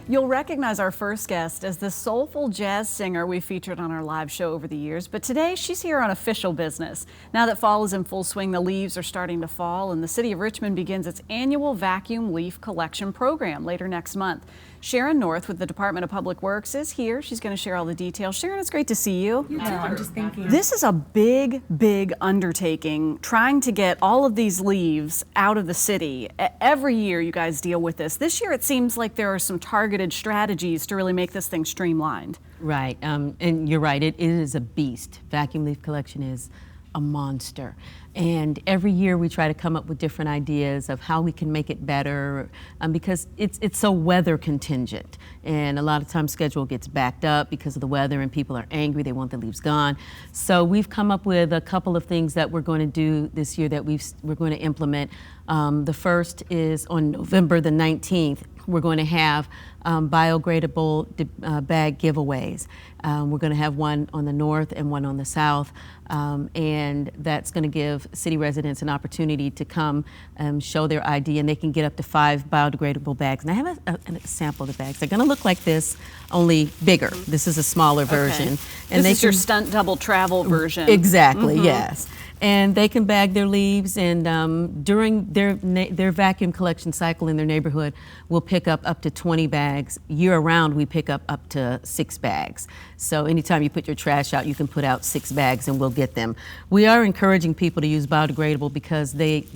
You'll recognize our first guest as the soulful jazz singer we featured on our live show over the years, but today she's here on official business. Now that fall is in full swing, the leaves are starting to fall, and the city of Richmond begins its annual vacuum leaf collection program later next month. Sharon North with the Department of Public Works is here. She's going to share all the details. Sharon, it's great to see you. You too. I'm just thinking. This is a big undertaking, trying to get all of these leaves out of the city. Every year you guys deal with this. This year it seems like there are some targeted strategies to really make this thing streamlined. Right, and you're right, it is a beast. Vacuum leaf collection is a monster. And every year we try to come up with different ideas of how we can make it better because it's so weather contingent. And a lot of times schedule gets backed up because of the weather and people are angry, they want the leaves gone. So we've come up with a couple of things that we're going to do this year that we're going to implement. The first is on November the 19th. We're going to have biodegradable bag giveaways. We're going to have one on the north and one on the south, and that's going to give city residents an opportunity to come show their ID, and they can get up to 5 biodegradable bags. And I have a sample of the bags. They're going to look like this, only bigger. This is a smaller version. Okay. And this is your stunt double travel version. Exactly, yes. And they can bag their leaves, and during their vacuum collection cycle in their neighborhood, we'll pick up to 20 bags. Year-round, we pick up to 6 bags. So anytime you put your trash out, you can put out 6 bags, and we'll get them. We are encouraging people to use biodegradable because they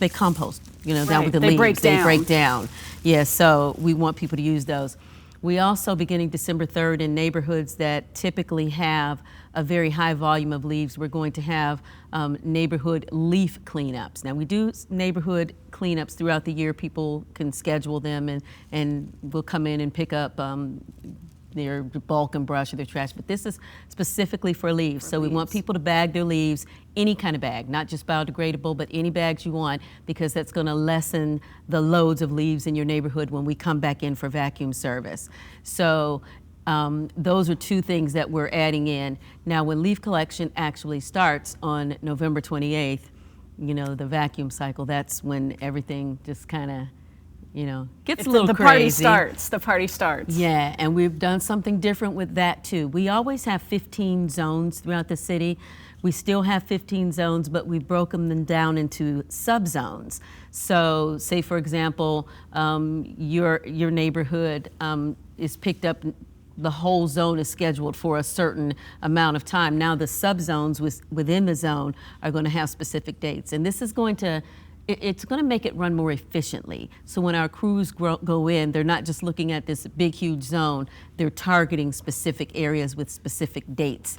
compost, down with the leaves. They break down. Yeah, so we want people to use those. We also, beginning December 3rd, in neighborhoods that typically have a very high volume of leaves, we're going to have neighborhood leaf cleanups. Now, we do neighborhood cleanups throughout the year. People can schedule them, and we'll come in and pick up their bulk and brush or their trash, but this is specifically for leaves. So we want people to bag their leaves, any kind of bag, not just biodegradable, but any bags you want, because that's going to lessen the loads of leaves in your neighborhood when we come back in for vacuum service. So those are 2 things that we're adding in. Now, when leaf collection actually starts on November 28th, the vacuum cycle, that's when everything just kind of gets a little crazy. The party starts. Yeah, and we've done something different with that too. We always have 15 zones throughout the city. We still have 15 zones, but we've broken them down into subzones. So say, for example, your neighborhood is picked up, the whole zone is scheduled for a certain amount of time. Now the subzones within the zone are going to have specific dates, and this is going to it's going to make it run more efficiently. So when our crews go in, they're not just looking at this big, huge zone. They're targeting specific areas with specific dates.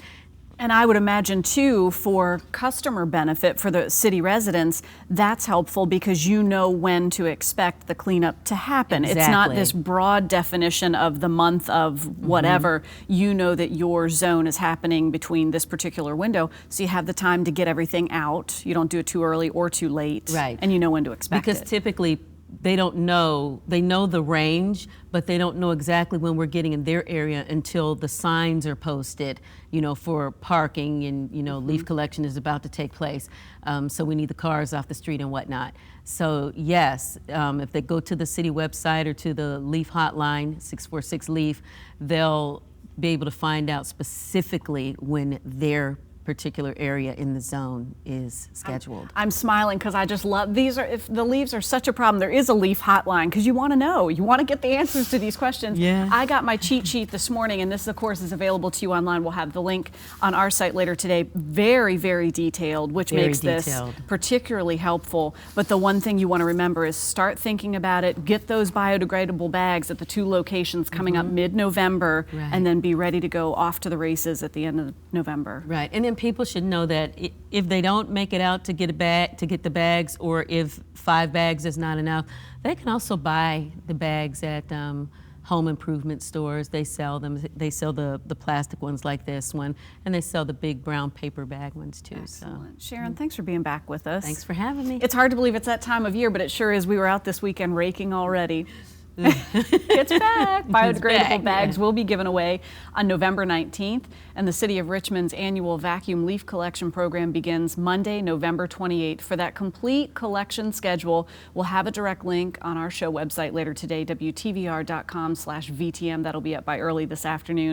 And I would imagine, too, for customer benefit for the city residents, that's helpful because you know when to expect the cleanup to happen. Exactly. It's not this broad definition of the month of whatever. You know that your zone is happening between this particular window, so you have the time to get everything out. You don't do it too early or too late. Right. And you know when to expect it. Because typically, they know the range, but they don't know exactly when we're getting in their area until the signs are posted, for parking and, leaf collection is about to take place. So we need the cars off the street and whatnot. So yes, if they go to the city website or to the Leaf hotline, 646-LEAF, they'll be able to find out specifically when their particular area in the zone is scheduled. I'm smiling because I just love if the leaves are such a problem, there is a Leaf hotline because you want to know, you want to get the answers to these questions. Yeah. I got my cheat sheet this morning, and this of course is available to you online. We'll have the link on our site later today. Very detailed, which makes this particularly helpful. But the one thing you want to remember is start thinking about it, get those biodegradable bags at the 2 locations coming up mid-November, and then be ready to go off to the races at the end of November. Right, and then people should know that if they don't make it out to get the bags, or if 5 bags is not enough, they can also buy the bags at home improvement stores. They sell them. They sell the plastic ones like this one, and they sell the big brown paper bag ones too. Excellent. So. Sharon, thanks for being back with us. Thanks for having me. It's hard to believe it's that time of year, but it sure is. We were out this weekend raking already. It's back. Biodegradable back, bags yeah. will be given away on November 19th, and the City of Richmond's annual vacuum leaf collection program begins Monday, November 28th. For that complete collection schedule, we'll have a direct link on our show website later today, WTVR.com/VTM. That'll be up by early this afternoon.